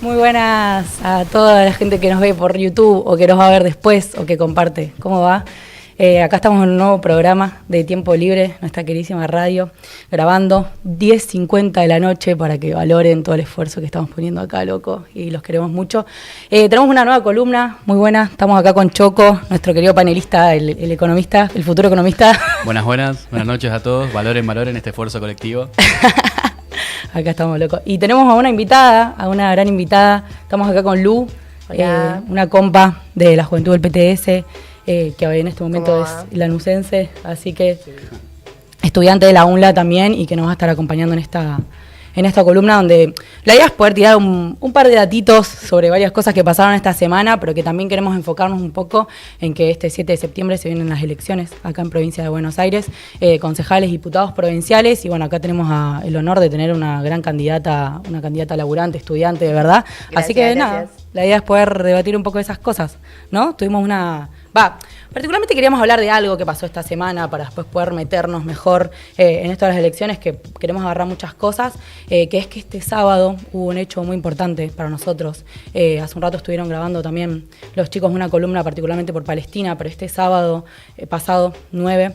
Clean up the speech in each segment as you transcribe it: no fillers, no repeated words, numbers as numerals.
Muy buenas a toda la gente que nos ve por YouTube o que nos va a ver después o que comparte. ¿Cómo va? Acá estamos en un nuevo programa de Tiempo Libre, nuestra queridísima radio, grabando 10:50 de la noche para que valoren todo el esfuerzo que estamos poniendo acá, loco, y los queremos mucho. Tenemos una nueva columna muy buena, estamos acá con Choco, nuestro querido panelista, el economista, el futuro economista. Buenas noches a todos, valoren este esfuerzo colectivo. Acá estamos locos. Y tenemos a una invitada, a una gran invitada. Estamos acá con Lu, una compa de la juventud del PTS, que en este momento es lanucense, así que estudiante de la UNLA también y que nos va a estar acompañando en esta columna donde la idea es poder tirar un par de datitos sobre varias cosas que pasaron esta semana, pero que también queremos enfocarnos un poco en que este 7 de septiembre se vienen las elecciones acá en provincia de Buenos Aires, concejales, diputados provinciales, y bueno, acá tenemos el honor de tener una gran candidata, una candidata laburante, estudiante, de verdad. Gracias, así que nada, la idea es poder debatir un poco de esas cosas, ¿no? Particularmente queríamos hablar de algo que pasó esta semana para después poder meternos mejor en esto de las elecciones, que queremos agarrar muchas cosas, que es que este sábado hubo un hecho muy importante para nosotros. Hace un rato estuvieron grabando también los chicos una columna particularmente por Palestina, pero este sábado pasado, 9,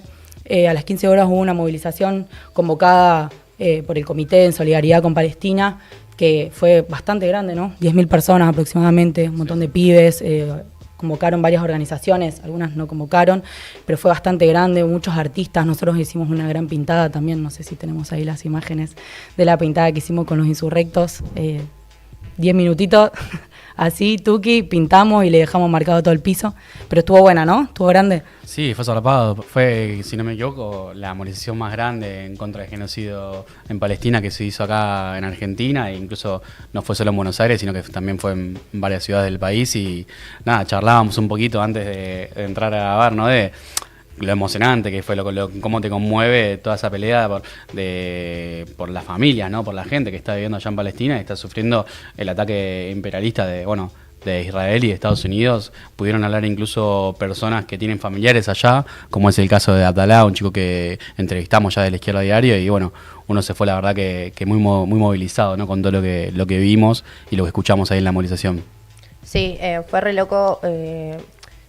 a las 15 horas hubo una movilización convocada por el Comité en Solidaridad con Palestina, que fue bastante grande, ¿no? 10.000 personas aproximadamente, un montón de pibes, convocaron varias organizaciones, algunas no convocaron, pero fue bastante grande, muchos artistas. Nosotros hicimos una gran pintada también, no sé si tenemos ahí las imágenes de la pintada que hicimos con los insurrectos, 10 minutitos, así, tuki, pintamos y le dejamos marcado todo el piso, pero estuvo buena, ¿no? Estuvo grande. Sí, fue zarpado, fue, si no me equivoco, la movilización más grande en contra del genocidio en Palestina que se hizo acá en Argentina, e incluso no fue solo en Buenos Aires, sino que también fue en varias ciudades del país. Y nada, charlábamos un poquito antes de entrar a grabar, ¿no? De lo emocionante que fue, cómo te conmueve toda esa pelea por las familias, ¿no? Por la gente que está viviendo allá en Palestina y está sufriendo el ataque imperialista de Israel y de Estados Unidos. Pudieron hablar incluso personas que tienen familiares allá, como es el caso de Abdalá, un chico que entrevistamos ya de La Izquierda Diario, y bueno, uno se fue la verdad que muy movilizado, ¿no? Con todo lo que vimos y lo que escuchamos ahí en la movilización. Sí, fue re loco.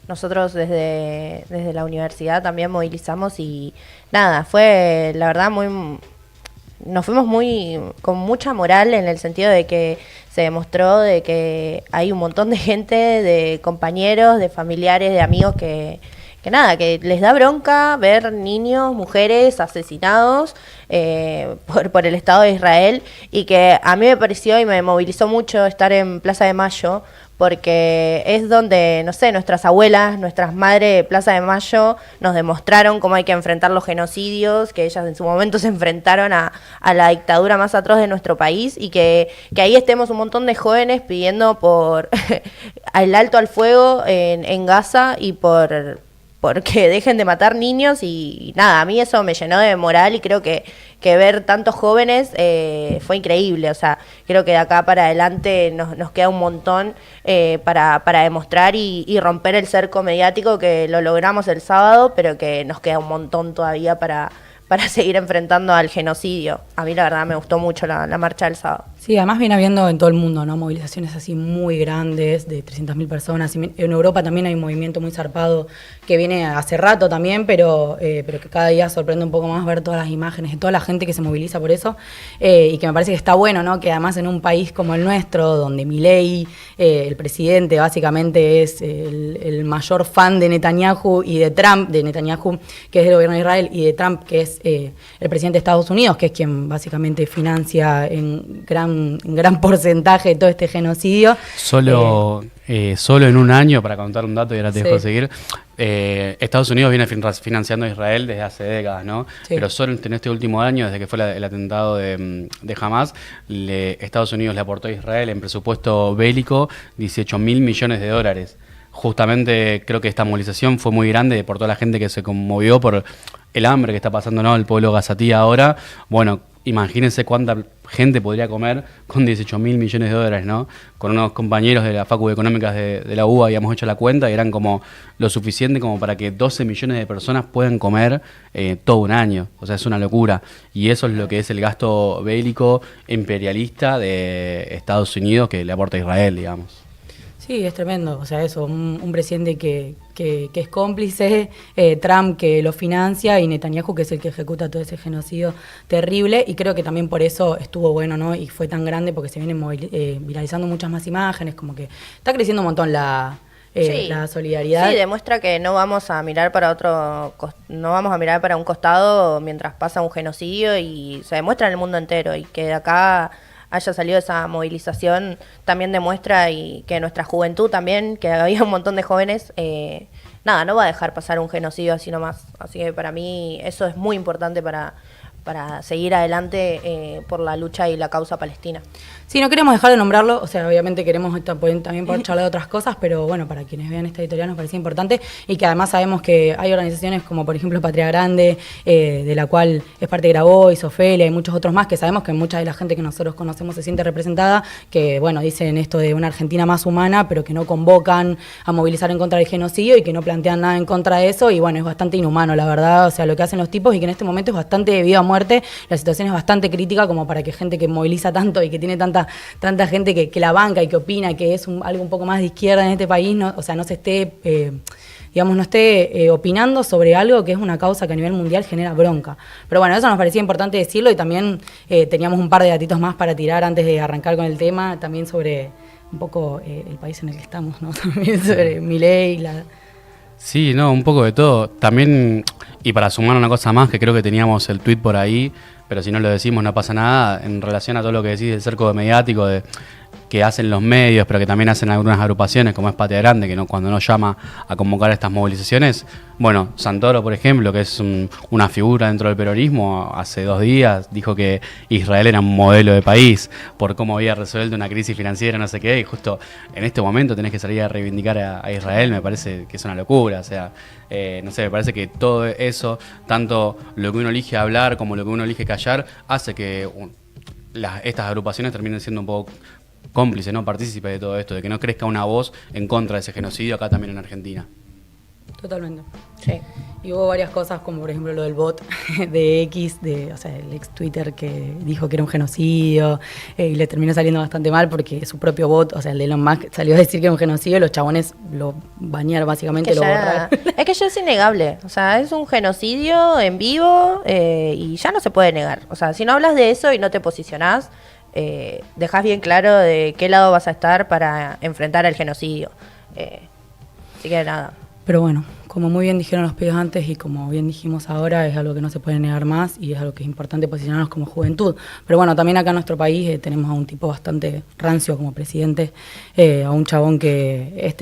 Nosotros desde la universidad también movilizamos y nada, fue la verdad nos fuimos con mucha moral, en el sentido de que se demostró de que hay un montón de gente, de compañeros, de familiares, de amigos que les da bronca ver niños, mujeres asesinados por el Estado de Israel, y que a mí me pareció y me movilizó mucho estar en Plaza de Mayo, porque es donde, no sé, nuestras abuelas, nuestras madres de Plaza de Mayo nos demostraron cómo hay que enfrentar los genocidios, que ellas en su momento se enfrentaron a la dictadura más atroz de nuestro país, y que ahí estemos un montón de jóvenes pidiendo por el alto al fuego en Gaza y porque dejen de matar niños. Y nada, a mí eso me llenó de moral, y creo que ver tantos jóvenes fue increíble. O sea, creo que de acá para adelante nos queda un montón para demostrar y romper el cerco mediático, que lo logramos el sábado, pero que nos queda un montón todavía para seguir enfrentando al genocidio. A mí la verdad me gustó mucho la marcha del sábado. Sí, además viene habiendo en todo el mundo, ¿no? Movilizaciones así muy grandes, de 300.000 personas. En Europa también hay un movimiento muy zarpado que viene hace rato también, pero que cada día sorprende un poco más ver todas las imágenes de toda la gente que se moviliza por eso, y que me parece que está bueno, ¿no? Que además en un país como el nuestro, donde Milei, el presidente, básicamente es el mayor fan de Netanyahu y de Trump, de Netanyahu, que es del gobierno de Israel, y de Trump, que es el presidente de Estados Unidos, que es quien básicamente financia en gran porcentaje de todo este genocidio. Solo en un año, para contar un dato y ahora te dejo seguir, Estados Unidos viene financiando a Israel desde hace décadas, ¿no? Sí. Pero solo en este último año, desde que fue el atentado de Hamas, Estados Unidos le aportó a Israel en presupuesto bélico 18.000 millones de dólares. Justamente creo que esta movilización fue muy grande por toda la gente que se conmovió por el hambre que está pasando, ¿no? El pueblo gazatí ahora. Bueno, imagínense cuánta gente podría comer con 18.000 millones de dólares, ¿no? Con unos compañeros de la Facu de Económicas de la UBA habíamos hecho la cuenta y eran como lo suficiente como para que 12 millones de personas puedan comer todo un año. O sea, es una locura. Y eso es lo que es el gasto bélico imperialista de Estados Unidos que le aporta a Israel, digamos. Sí, es tremendo. O sea, eso, un presidente que es cómplice, Trump que lo financia y Netanyahu que es el que ejecuta todo ese genocidio terrible. Y creo que también por eso estuvo bueno, ¿no? Y fue tan grande porque se vienen viralizando muchas más imágenes, como que está creciendo un montón la solidaridad. Sí, demuestra que no vamos a mirar no vamos a mirar para un costado mientras pasa un genocidio y se demuestra en el mundo entero y que de acá haya salido esa movilización también demuestra y que nuestra juventud también, que había un montón de jóvenes, no va a dejar pasar un genocidio así nomás. Así que para mí eso es muy importante para seguir adelante por la lucha y la causa palestina. Sí, no queremos dejar de nombrarlo, o sea, obviamente queremos también poder charlar de otras cosas, pero bueno, para quienes vean esta editorial nos parece importante y que además sabemos que hay organizaciones como por ejemplo Patria Grande, de la cual es parte de Grabois, Ofelia y muchos otros más, que sabemos que mucha de la gente que nosotros conocemos se siente representada, que bueno, dicen esto de una Argentina más humana, pero que no convocan a movilizar en contra del genocidio y que no plantean nada en contra de eso y bueno, es bastante inhumano la verdad, o sea, lo que hacen los tipos y que en este momento es bastante de vida o muerte, la situación es bastante crítica como para que gente que moviliza tanto y que tiene tanta gente que la banca y que opina que es algo un poco más de izquierda en este país, no se esté, no esté opinando sobre algo que es una causa que a nivel mundial genera bronca. Pero bueno, eso nos parecía importante decirlo y también teníamos un par de datitos más para tirar antes de arrancar con el tema, también sobre un poco el país en el que estamos, ¿no? También sobre Milei, Sí, no, un poco de todo. También, y para sumar una cosa más, que creo que teníamos el tuit por ahí, pero si no lo decimos no pasa nada, en relación a todo lo que decís del cerco mediático que hacen los medios, pero que también hacen algunas agrupaciones, como es Patria Grande, que cuando no llama a convocar estas movilizaciones. Bueno, Santoro, por ejemplo, que es una figura dentro del peronismo, hace 2 días dijo que Israel era un modelo de país por cómo había resuelto una crisis financiera, no sé qué, y justo en este momento tenés que salir a reivindicar a Israel, me parece que es una locura, o sea, no sé, me parece que todo eso, tanto lo que uno elige hablar como lo que uno elige callar, hace que estas agrupaciones terminen siendo un poco cómplice, ¿no? Partícipe de todo esto, de que no crezca una voz en contra de ese genocidio acá también en Argentina. Totalmente. Sí. Y hubo varias cosas, como por ejemplo lo del bot de X, o sea, el ex Twitter que dijo que era un genocidio, y le terminó saliendo bastante mal porque su propio bot, o sea, el de Elon Musk, salió a decir que era un genocidio y los chabones lo bañaron básicamente, lo borraron. Es que ya es innegable, o sea, es un genocidio en vivo y ya no se puede negar. O sea, si no hablas de eso y no te posicionás, dejás bien claro de qué lado vas a estar para enfrentar el genocidio. Así que nada. Pero bueno, como muy bien dijeron los pibes antes y como bien dijimos ahora, es algo que no se puede negar más y es algo que es importante posicionarnos como juventud. Pero bueno, también acá en nuestro país tenemos a un tipo bastante rancio como presidente, a un chabón que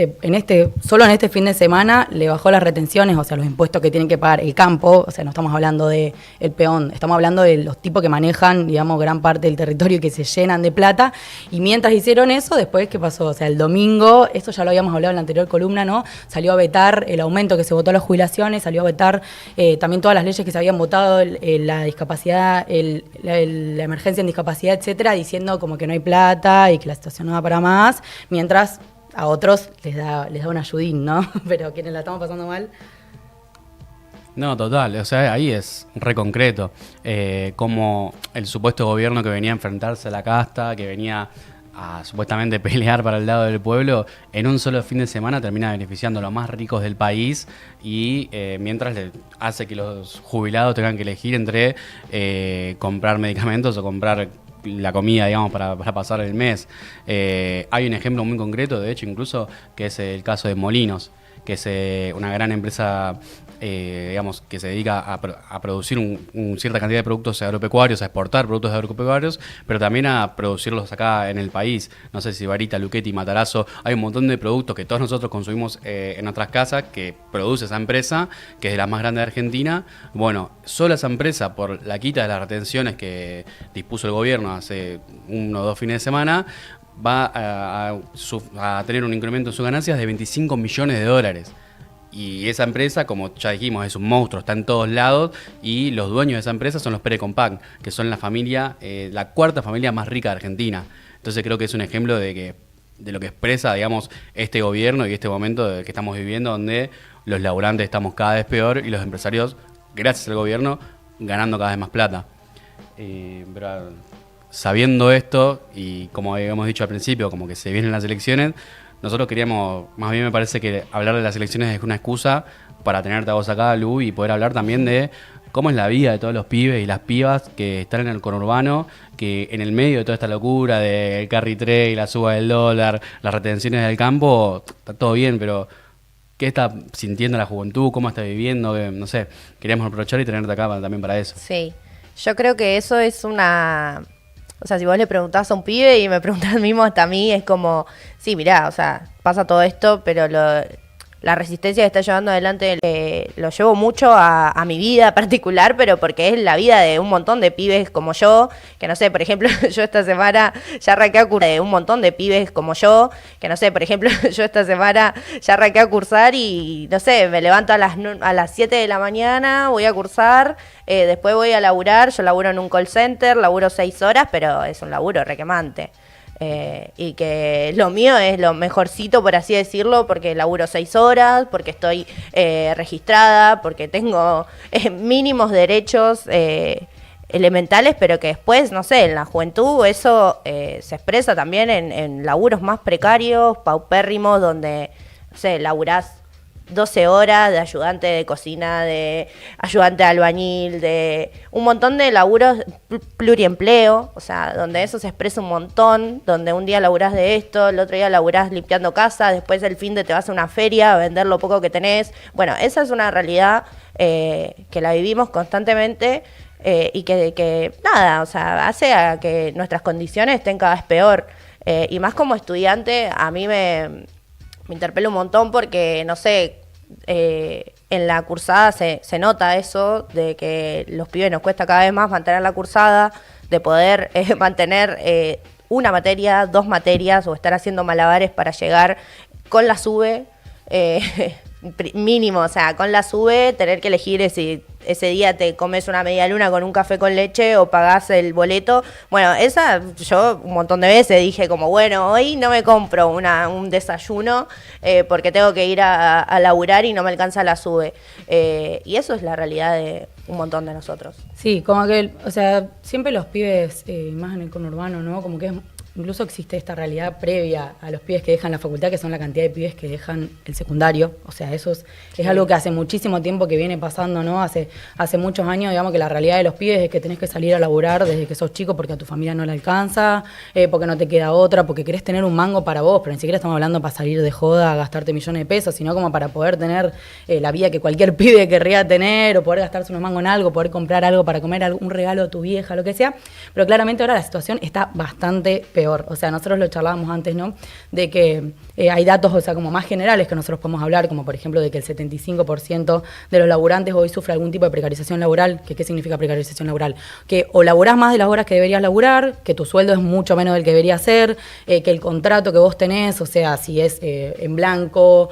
solo en este fin de semana le bajó las retenciones, o sea, los impuestos que tienen que pagar el campo, o sea, no estamos hablando de el peón, estamos hablando de los tipos que manejan, digamos, gran parte del territorio y que se llenan de plata. Y mientras hicieron eso, después, ¿qué pasó? O sea, el domingo, esto ya lo habíamos hablado en la anterior columna, ¿no? Salió a vetar el aumento que se votó a las jubilaciones, salió a vetar también todas las leyes que se habían votado, la discapacidad, la emergencia en discapacidad, etcétera, diciendo como que no hay plata y que la situación no va para más, mientras a otros les da un ayudín, ¿no? Pero quienes la estamos pasando mal. No, total, o sea, ahí es re concreto, como el supuesto gobierno que venía a enfrentarse a la casta, que venía a supuestamente pelear para el lado del pueblo, en un solo fin de semana termina beneficiando a los más ricos del país y mientras hace que los jubilados tengan que elegir entre comprar medicamentos o comprar la comida, digamos, para pasar el mes. Hay un ejemplo muy concreto, de hecho, incluso, que es el caso de Molinos, que es una gran empresa digamos, que se dedica a producir cierta cantidad de productos agropecuarios, a exportar productos agropecuarios, pero también a producirlos acá en el país. No sé si Barita, Luchetti, Matarazzo, hay un montón de productos que todos nosotros consumimos en nuestras casas que produce esa empresa, que es de las más grandes de Argentina. Bueno, solo esa empresa, por la quita de las retenciones que dispuso el gobierno hace 1 o 2 fines de semana, va a tener un incremento en sus ganancias de $25 millones. Y esa empresa, como ya dijimos, es un monstruo, está en todos lados, y los dueños de esa empresa son los Pérez Compán, que son la familia, la cuarta familia más rica de Argentina. Entonces creo que es un ejemplo de lo que expresa, digamos, este gobierno y este momento que estamos viviendo, donde los laburantes estamos cada vez peor y los empresarios, gracias al gobierno, ganando cada vez más plata. Pero sabiendo esto, y como habíamos dicho al principio, como que se vienen las elecciones, nosotros queríamos, más bien me parece que hablar de las elecciones es una excusa para tenerte a vos acá, Lu, y poder hablar también de cómo es la vida de todos los pibes y las pibas que están en el conurbano, que en el medio de toda esta locura del carry trade, la suba del dólar, las retenciones del campo, está todo bien, pero ¿qué está sintiendo la juventud? ¿Cómo está viviendo? No sé, queríamos aprovechar y tenerte acá también para eso. Sí, yo creo que eso es una... O sea, si vos le preguntás a un pibe y me preguntás mismo hasta a mí, es como, sí, mirá, o sea, pasa todo esto, pero la resistencia que está llevando adelante lo llevo mucho a mi vida particular, pero porque es la vida de un montón de pibes como yo, que no sé, por ejemplo, yo esta semana ya arranqué a cursar, de un montón de pibes como yo, que no sé, por ejemplo, yo esta semana ya arranqué a cursar y, no sé, me levanto a las 7 de la mañana, voy a cursar, después voy a laburar, yo laburo en un call center, laburo 6 horas, pero es un laburo requemante. Y que lo mío es lo mejorcito, por así decirlo, porque laburo 6 horas, porque estoy registrada, porque tengo mínimos derechos elementales, pero que después, no sé, en la juventud eso se expresa también en laburos más precarios, paupérrimos, donde, no sé, laburás 12 horas de ayudante de cocina, de ayudante de albañil, de un montón de laburos pluriempleo, o sea, donde eso se expresa un montón, donde un día laburás de esto, el otro día laburás limpiando casa, después el fin de te vas a una feria a vender lo poco que tenés. Bueno, esa es una realidad que la vivimos constantemente y que nada, o sea, hace a que nuestras condiciones estén cada vez peor. Y más como estudiante, a mí me interpela un montón porque, no sé, en la cursada se nota eso, de que los pibes nos cuesta cada vez más mantener la cursada, de poder mantener una materia, 2 materias, o estar haciendo malabares para llegar con la SUBE, mínimo, o sea, con la SUBE, tener que elegir si ese día te comes una media luna con un café con leche o pagás el boleto. Bueno, esa yo un montón de veces dije como, bueno, hoy no me compro un desayuno porque tengo que ir a laburar y no me alcanza la SUBE. Y eso es la realidad de un montón de nosotros. Sí, como que, o sea, siempre los pibes, más en el conurbano, ¿no? Como que incluso existe esta realidad previa a los pibes que dejan la facultad, que son la cantidad de pibes que dejan el secundario. O sea, eso es algo que hace muchísimo tiempo que viene pasando, ¿no? Hace muchos años, digamos, que la realidad de los pibes es que tenés que salir a laburar desde que sos chico porque a tu familia no le alcanza, porque no te queda otra, porque querés tener un mango para vos, pero ni siquiera estamos hablando para salir de joda a gastarte millones de pesos, sino como para poder tener la vida que cualquier pibe querría tener, o poder gastarse unos mangos en algo, poder comprar algo para comer, un regalo a tu vieja, lo que sea. Pero claramente ahora la situación está bastante peor. O sea, nosotros lo charlábamos antes, ¿no? De que hay datos, o sea, como más generales que nosotros podemos hablar, como por ejemplo de que el 75% de los laburantes hoy sufre algún tipo de precarización laboral. ¿Qué significa precarización laboral? Que o laburás más de las horas que deberías laburar, que tu sueldo es mucho menos del que debería ser, que el contrato que vos tenés, o sea, si es en blanco,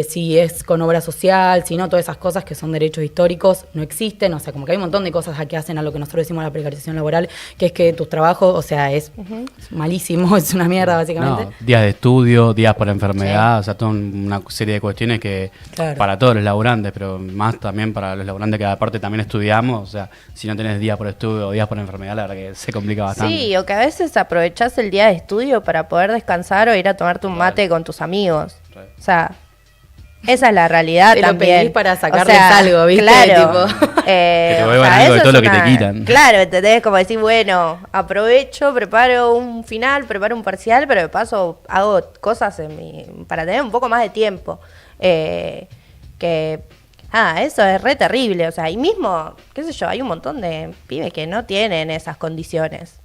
si es con obra social, si no, todas esas cosas que son derechos históricos no existen. O sea, como que hay un montón de cosas que hacen a lo que nosotros decimos la precarización laboral, que es que tus trabajos, o sea, es malísimo. Es una mierda, básicamente. No, días de estudio, días por enfermedad, sí. O sea, toda una serie de cuestiones que para todos los laburantes, pero más también para los laburantes que aparte también estudiamos, o sea, si no tenés días por estudio o días por enfermedad, la verdad que se complica bastante. Sí, o que a veces aprovechás el día de estudio para poder descansar o ir a tomarte un mate con tus amigos. O sea, esa es la realidad te también. Lo pedís para sacarles algo, ¿viste? Claro. Tipo. Que te vuelvan algo de todo lo que te quitan. Claro, ¿entendés? Como decir, bueno, aprovecho, preparo un final, preparo un parcial, pero de paso hago cosas para tener un poco más de tiempo. Eso es re terrible. O sea, y mismo, qué sé yo, hay un montón de pibes que no tienen esas condiciones.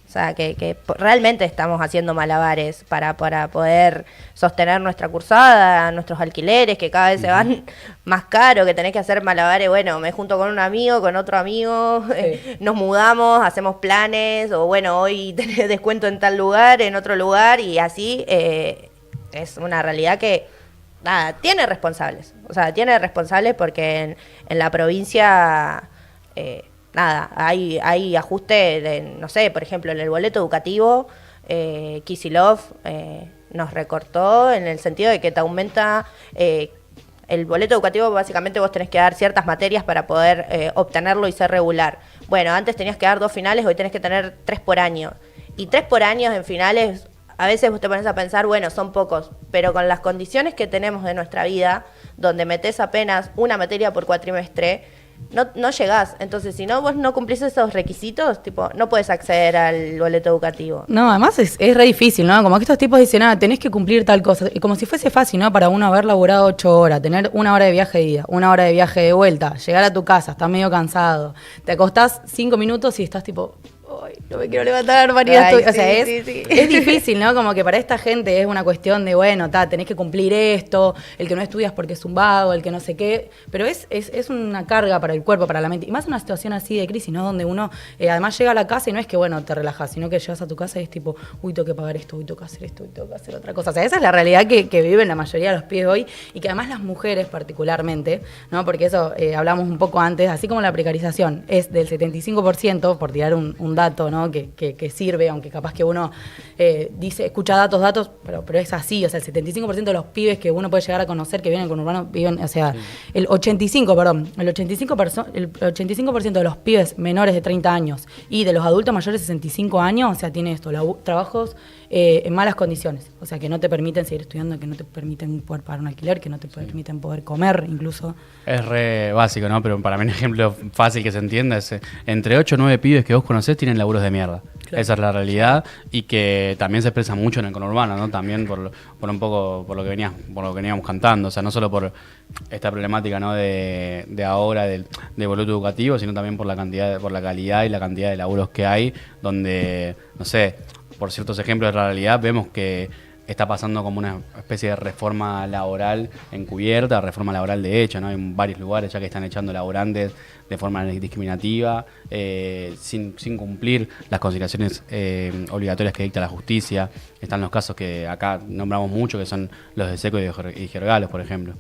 O sea, que realmente estamos haciendo malabares para poder sostener nuestra cursada, nuestros alquileres, que cada vez se van más caros, que tenés que hacer malabares. Bueno, me junto con un amigo, con otro amigo, nos mudamos, hacemos planes, o bueno, hoy tenés descuento en tal lugar, en otro lugar, y así es una realidad que nada, tiene responsables. O sea, tiene responsables porque en la provincia, nada, hay ajuste de, no sé, por ejemplo, en el boleto educativo, Kicillof nos recortó en el sentido de que te aumenta... el boleto educativo, básicamente vos tenés que dar ciertas materias para poder obtenerlo y ser regular. Bueno, antes tenías que dar 2 finales, hoy tenés que tener 3 por año. Y 3 por año en finales, a veces vos te pones a pensar, bueno, son pocos, pero con las condiciones que tenemos de nuestra vida, donde metés apenas una materia por cuatrimestre, no llegás. Entonces, si no vos no cumplís esos requisitos, tipo, no puedes acceder al boleto educativo. No, además es re difícil, ¿no? Como que estos tipos dicen, tenés que cumplir tal cosa. Y como si fuese fácil, ¿no? Para uno haber laburado 8 horas, tener 1 hora de viaje de ida, 1 hora de viaje de vuelta, llegar a tu casa, estás medio cansado, te acostás 5 minutos y estás tipo... Ay, no me quiero levantar para ir a estudiar. O sea, es difícil, ¿no? Como que para esta gente es una cuestión de, bueno, tenés que cumplir esto, el que no estudias porque es un vago, el que no sé qué. Pero es una carga para el cuerpo, para la mente. Y más en una situación así de crisis, ¿no? Donde uno además llega a la casa y no es que, bueno, te relajas, sino que llegas a tu casa y es tipo, uy, tengo que pagar esto, uy, tengo que hacer esto, uy, tengo que hacer otra cosa. O sea, esa es la realidad que viven la mayoría de los pibes hoy y que además las mujeres particularmente, ¿no? Porque eso hablamos un poco antes, así como la precarización es del 75%, por tirar un dato, ¿no? Que sirve, aunque capaz que uno escucha datos, pero es así, o sea, el 75% de los pibes que uno puede llegar a conocer que vienen con urbano viven, o sea, sí. el 85% de los pibes menores de 30 años y de los adultos mayores de 65 años, o sea, tiene esto, trabajos en malas condiciones, o sea, que no te permiten seguir estudiando, que no te permiten poder pagar un alquiler, que no te permiten poder comer, incluso. Es re básico, ¿no? Pero para mí un ejemplo fácil que se entienda es entre 8 o 9 pibes que vos conocés tienen laburos de mierda. Claro. Esa es la realidad y que también se expresa mucho en el conurbano, ¿no? También por un poco por lo que veníamos cantando, o sea, no solo por esta problemática, ¿no? de ahora del boleto educativo, sino también por la calidad y la cantidad de laburos que hay, donde, no sé, por ciertos ejemplos de la realidad vemos que está pasando como una especie de reforma laboral encubierta, reforma laboral de hecho, ¿no? Hay varios lugares ya que están echando laburantes de forma discriminativa, sin cumplir las consideraciones obligatorias que dicta la justicia. Están los casos que acá nombramos mucho, que son los de Seco y Gergalos, por ejemplo.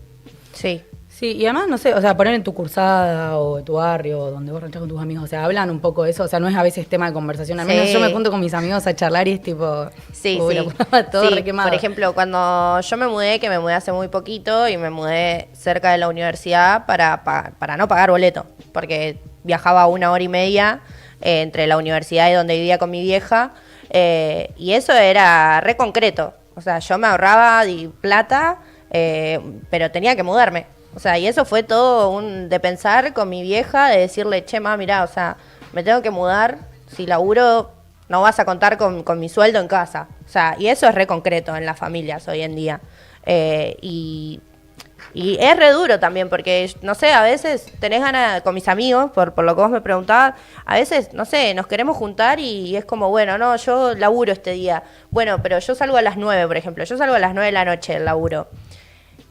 Sí. Sí, y además, no sé, o sea, poner en tu cursada o en tu barrio, donde vos ranchás con tus amigos, o sea, hablan un poco de eso, o sea, no es a veces tema de conversación, al menos yo me junto con mis amigos a charlar y es tipo, todo requemado. Por ejemplo, cuando yo me mudé hace muy poquito y me mudé cerca de la universidad para no pagar boleto, porque viajaba 1 hora y media entre la universidad y donde vivía con mi vieja, y eso era re concreto, o sea, yo me ahorraba plata, pero tenía que mudarme. O sea, y eso fue todo de pensar con mi vieja, de decirle, che, ma, mirá, o sea, me tengo que mudar, si laburo no vas a contar con mi sueldo en casa. O sea, y eso es re concreto en las familias hoy en día. Y es re duro también, porque, no sé, a veces tenés ganas, con mis amigos, por lo que vos me preguntabas, a veces, no sé, nos queremos juntar y es como, bueno, no, yo laburo este día. Bueno, pero yo salgo a las 9, por ejemplo, yo salgo a las 9 de la noche del laburo.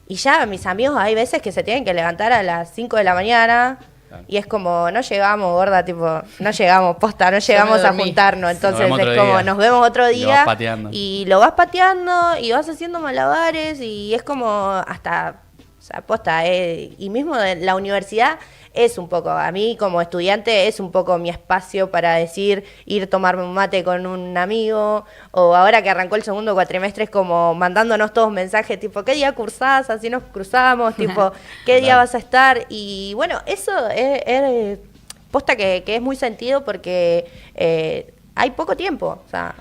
Y ya mis amigos hay veces que se tienen que levantar a las 5 de la mañana y es como, no llegamos, gorda, tipo, no llegamos, posta, no llegamos a juntarnos. Entonces es como, nos vemos otro día y lo vas pateando y vas haciendo malabares y es como hasta, o sea, posta, y mismo en la universidad es un poco, a mí como estudiante es un poco mi espacio para decir, ir a tomarme un mate con un amigo, o ahora que arrancó el segundo cuatrimestre es como mandándonos todos mensajes tipo, ¿qué día cursás? Así nos cruzamos, tipo, ¿qué día vas a estar? Y bueno, eso es posta que es muy sentido porque hay poco tiempo, o sea,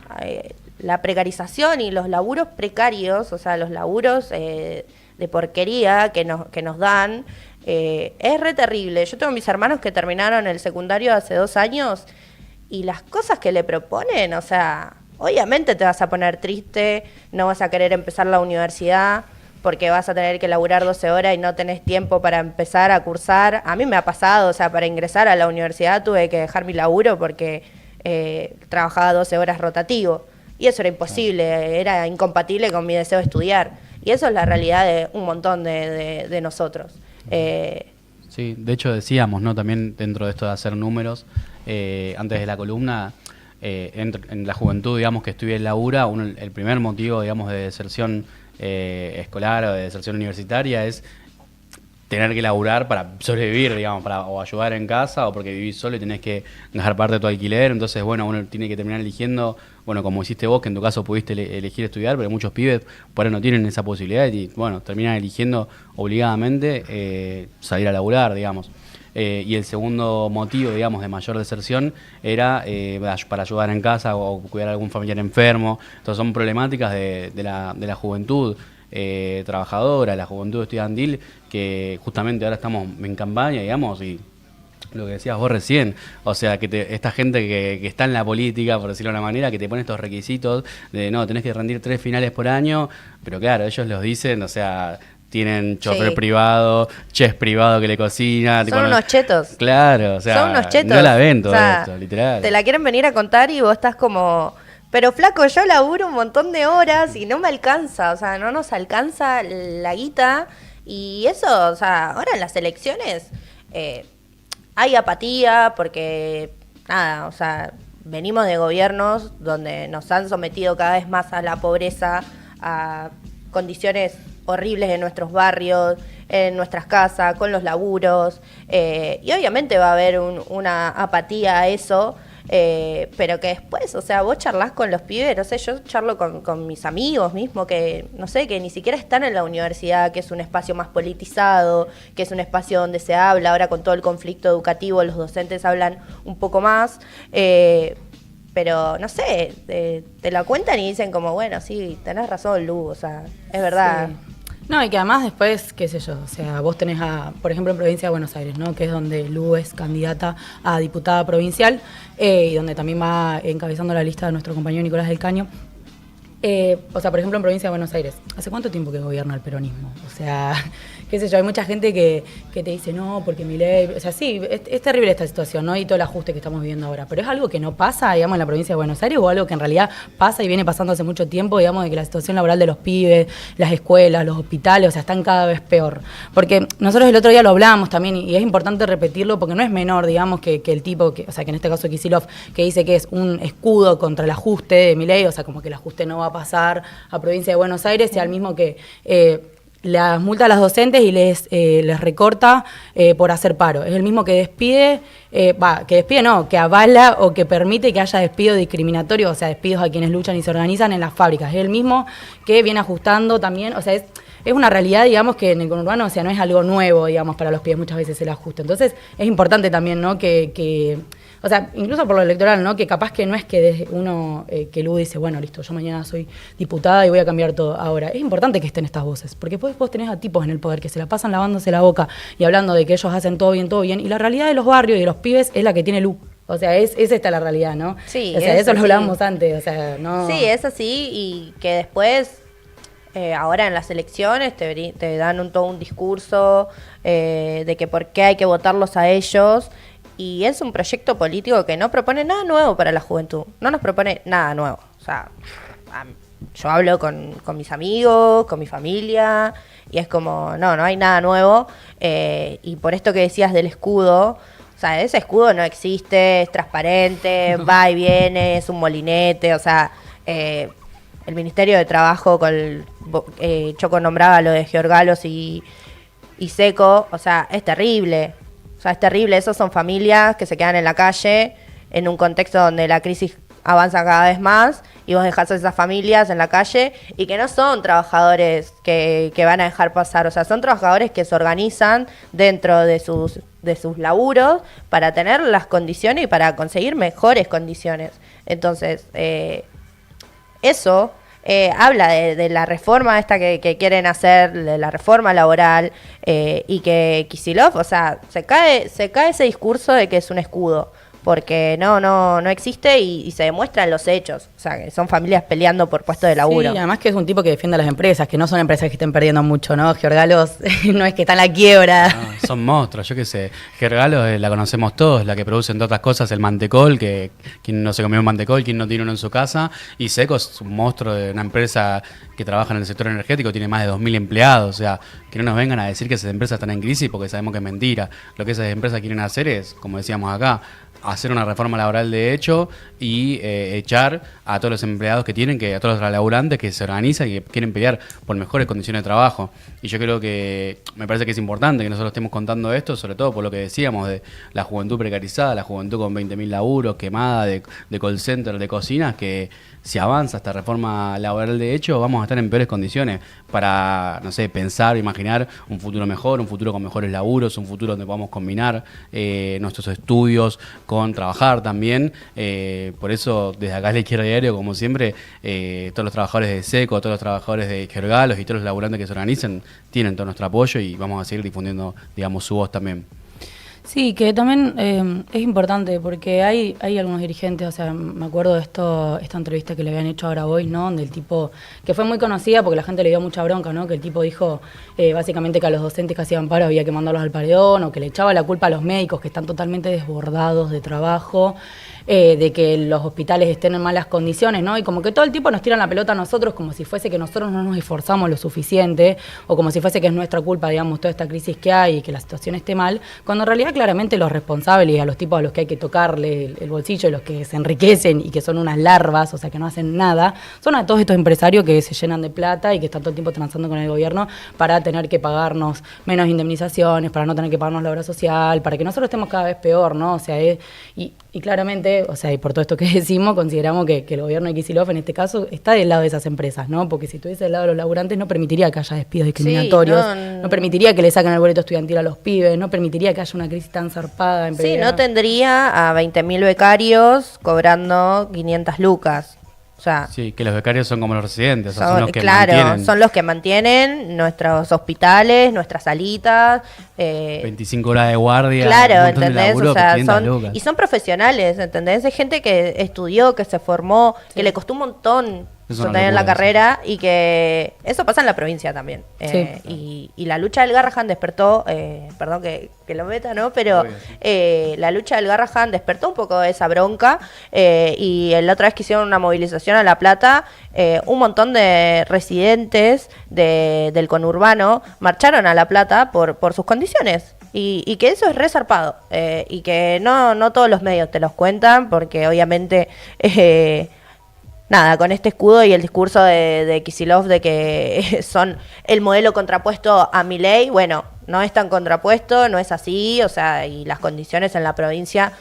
la precarización y los laburos precarios, o sea, los laburos de porquería que nos dan, es re terrible. Yo tengo mis hermanos que terminaron el secundario hace 2 años y las cosas que le proponen, o sea, obviamente te vas a poner triste, no vas a querer empezar la universidad porque vas a tener que laburar 12 horas y no tenés tiempo para empezar a cursar. A mí me ha pasado, o sea, para ingresar a la universidad tuve que dejar mi laburo porque trabajaba 12 horas rotativo y eso era imposible, era incompatible con mi deseo de estudiar. Y eso es la realidad de un montón de nosotros. Sí, de hecho decíamos, ¿no? También dentro de esto de hacer números, antes de la columna, en la juventud, digamos, que estudia el labura, el primer motivo, digamos, de deserción escolar o de deserción universitaria es tener que laburar para sobrevivir, digamos, para o ayudar en casa o porque vivís solo y tenés que dejar parte de tu alquiler. Entonces, bueno, uno tiene que terminar eligiendo, bueno, como hiciste vos, que en tu caso pudiste elegir estudiar, pero muchos pibes por ahí no tienen esa posibilidad y, bueno, terminan eligiendo obligadamente salir a laburar, digamos. Y el segundo motivo, digamos, de mayor deserción era para ayudar en casa o cuidar a algún familiar enfermo. Entonces son problemáticas de la juventud trabajadora, la juventud estudiantil, que justamente ahora estamos en campaña, digamos, y lo que decías vos recién, o sea, que esta gente que está en la política, por decirlo de una manera, que te pone estos requisitos de, no, tenés que rendir 3 finales por año, pero claro, ellos los dicen, o sea, tienen chofer privado, chef privado que le cocina. Son unos chetos. Claro, o sea, son unos chetos. No la ven todo o sea, esto, literal. Te la quieren venir a contar y vos estás como, pero flaco, yo laburo un montón de horas y no me alcanza, o sea, no nos alcanza la guita. Y eso, o sea, ahora en las elecciones hay apatía porque, nada, o sea, venimos de gobiernos donde nos han sometido cada vez más a la pobreza, a condiciones horribles en nuestros barrios, en nuestras casas, con los laburos, y obviamente va a haber una apatía a eso, pero que después, o sea, vos charlás con los pibes, no sé, yo charlo con mis amigos mismo, que no sé, que ni siquiera están en la universidad, que es un espacio más politizado, que es un espacio donde se habla, ahora con todo el conflicto educativo los docentes hablan un poco más, pero no sé, te la cuentan y dicen como, bueno, sí, tenés razón, Lu, o sea, es verdad. Sí. No, y que además después, qué sé yo, o sea, vos tenés por ejemplo, en Provincia de Buenos Aires, ¿no? Que es donde Lu es candidata a diputada provincial y donde también va encabezando la lista de nuestro compañero Nicolás del Caño. O sea, por ejemplo, en Provincia de Buenos Aires, ¿hace cuánto tiempo que gobierna el peronismo? O sea, qué sé yo, hay mucha gente que te dice, no, porque Milei... O sea, sí, es terrible esta situación, ¿no? Y todo el ajuste que estamos viviendo ahora. Pero es algo que no pasa, digamos, en la Provincia de Buenos Aires o algo que en realidad pasa y viene pasando hace mucho tiempo, digamos, de que la situación laboral de los pibes, las escuelas, los hospitales, o sea, están cada vez peor. Porque nosotros el otro día lo hablábamos también y es importante repetirlo porque no es menor, digamos, que el tipo, o sea, que en este caso Kicillof, que dice que es un escudo contra el ajuste de Milei, o sea, como que el ajuste no va a pasar a Provincia de Buenos Aires, sea el mismo que las multa a las docentes y les recorta por hacer paro. Es el mismo que despide, que avala o que permite que haya despido discriminatorio, o sea, despidos a quienes luchan y se organizan en las fábricas. Es el mismo que viene ajustando también, o sea, es una realidad, digamos, que en el conurbano, o sea, no es algo nuevo, digamos, para los pibes muchas veces el ajuste. Entonces, es importante también, ¿no?, que o sea, incluso por lo electoral, ¿no? Que capaz que no es que uno, que Lu dice, bueno, listo, yo mañana soy diputada y voy a cambiar todo. Ahora, es importante que estén estas voces, porque después vos tenés a tipos en el poder que se la pasan lavándose la boca y hablando de que ellos hacen todo bien, y la realidad de los barrios y de los pibes es la que tiene Lu. O sea, es esta la realidad, ¿no? Sí, o sea, eso lo hablábamos antes, o sea, no... Sí, es así, y que después... ahora en las elecciones te dan todo un discurso de que por qué hay que votarlos a ellos, y es un proyecto político que no propone nada nuevo para la juventud, no nos propone nada nuevo. O sea, yo hablo con mis amigos, con mi familia, y es como, no hay nada nuevo, y por esto que decías del escudo, o sea, ese escudo no existe, es transparente, va y viene, es un molinete, o sea... el Ministerio de Trabajo, Choco nombraba lo de Georgalos y Seco, o sea, es terrible. O sea, es terrible. Esos son familias que se quedan en la calle en un contexto donde la crisis avanza cada vez más y vos dejás a esas familias en la calle y que no son trabajadores que van a dejar pasar. O sea, son trabajadores que se organizan dentro de sus laburos para tener las condiciones y para conseguir mejores condiciones. Entonces, eso habla de la reforma esta que quieren hacer, de la reforma laboral, y que Kicillof, o sea, se cae ese discurso de que es un escudo, porque no existe y se demuestra en los hechos. O sea, que son familias peleando por puestos de laburo. Sí, además que es un tipo que defiende a las empresas, que no son empresas que estén perdiendo mucho, ¿no? Georgalos no es que está en la quiebra. No, son monstruos, yo qué sé. Georgalos la conocemos todos, la que produce entre otras cosas el mantecol, que quien no se comió un mantecol, quien no tiene uno en su casa. Y Seco es un monstruo de una empresa que trabaja en el sector energético, tiene más de 2.000 empleados. O sea, que no nos vengan a decir que esas empresas están en crisis porque sabemos que es mentira. Lo que esas empresas quieren hacer es, como decíamos acá, hacer una reforma laboral de hecho y echar a todos los empleados que tienen, a todos los laburantes que se organizan y que quieren pelear por mejores condiciones de trabajo. Y yo creo que me parece que es importante que nosotros estemos contando esto, sobre todo por lo que decíamos de la juventud precarizada, la juventud con 20.000 laburos, quemada de call center, de cocinas, que si avanza esta reforma laboral de hecho, vamos a estar en peores condiciones para, no sé, pensar, imaginar un futuro mejor, un futuro con mejores laburos, un futuro donde podamos combinar nuestros estudios con trabajar también. Por eso, desde acá le quiero diario, como siempre, todos los trabajadores de SECO, todos los trabajadores de Gergalos y todos los laburantes que se organicen tienen todo nuestro apoyo y vamos a seguir difundiendo, digamos, su voz también. Sí, que también es importante porque hay algunos dirigentes, o sea, me acuerdo de esta entrevista que le habían hecho a Grabois, ¿no? Donde el tipo, que fue muy conocida porque la gente le dio mucha bronca, ¿no? Que el tipo dijo básicamente que a los docentes que hacían paro había que mandarlos al paredón, o que le echaba la culpa a los médicos que están totalmente desbordados de trabajo, de que los hospitales estén en malas condiciones, ¿no? Y como que todo el tiempo nos tiran la pelota a nosotros como si fuese que nosotros no nos esforzamos lo suficiente, o como si fuese que es nuestra culpa, digamos, toda esta crisis que hay y que la situación esté mal, cuando en realidad claramente los responsables y a los tipos a los que hay que tocarle el bolsillo, y los que se enriquecen y que son unas larvas, o sea, que no hacen nada, son a todos estos empresarios que se llenan de plata y que están todo el tiempo transando con el gobierno para tener que pagarnos menos indemnizaciones, para no tener que pagarnos la obra social, para que nosotros estemos cada vez peor, ¿no? O sea, y claramente, o sea, y por todo esto que decimos, consideramos que el gobierno de Kicillof en este caso está del lado de esas empresas, ¿no? Porque si estuviese del lado de los laburantes no permitiría que haya despidos discriminatorios, no permitiría que le saquen el boleto estudiantil a los pibes, no permitiría que haya una crisis tan zarpada en Sí, no tendría a 20.000 becarios cobrando 500 lucas. O sea, sí, que los becarios son como los residentes, son los que son los que mantienen nuestros hospitales, nuestras salitas. 25 horas de guardia. Claro, ¿entendés? O sea, son profesionales, ¿entendés? Es gente que estudió, que se formó, que le costó un montón sostener la carrera y que eso pasa en la provincia también. Y la lucha del Garrahan despertó, perdón que lo meta, ¿no? Pero la lucha del Garrahan despertó un poco esa bronca y la otra vez que hicieron una movilización a La Plata, un montón de residentes del conurbano marcharon a La Plata por sus condiciones. Y que eso es re zarpado y que no todos los medios te los cuentan porque obviamente... nada, con este escudo y el discurso de Kicillof de que son el modelo contrapuesto a Milei, bueno, no es tan contrapuesto, no es así, o sea, y las condiciones en la provincia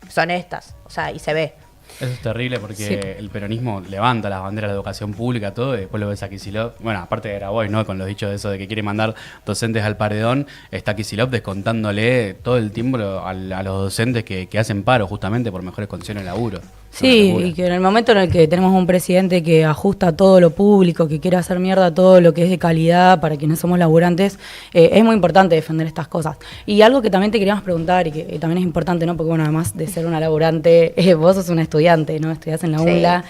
son estas, o sea, y se ve. Eso es terrible porque el peronismo levanta las banderas de educación pública, todo, y después lo ves a Kicillof. Bueno, aparte de Grabois, ¿no? Con los dichos de eso de que quiere mandar docentes al paredón, está Kicillof descontándole todo el tiempo a los docentes que hacen paro justamente por mejores condiciones de laburo. Sí, y que en el momento en el que tenemos un presidente que ajusta todo lo público, que quiere hacer mierda todo lo que es de calidad para quienes somos laburantes, es muy importante defender estas cosas. Y algo que también te queríamos preguntar y que también es importante, ¿no? Porque bueno, además de ser una laburante, vos sos una estudiante, ¿no? Estudiás en la UNLA,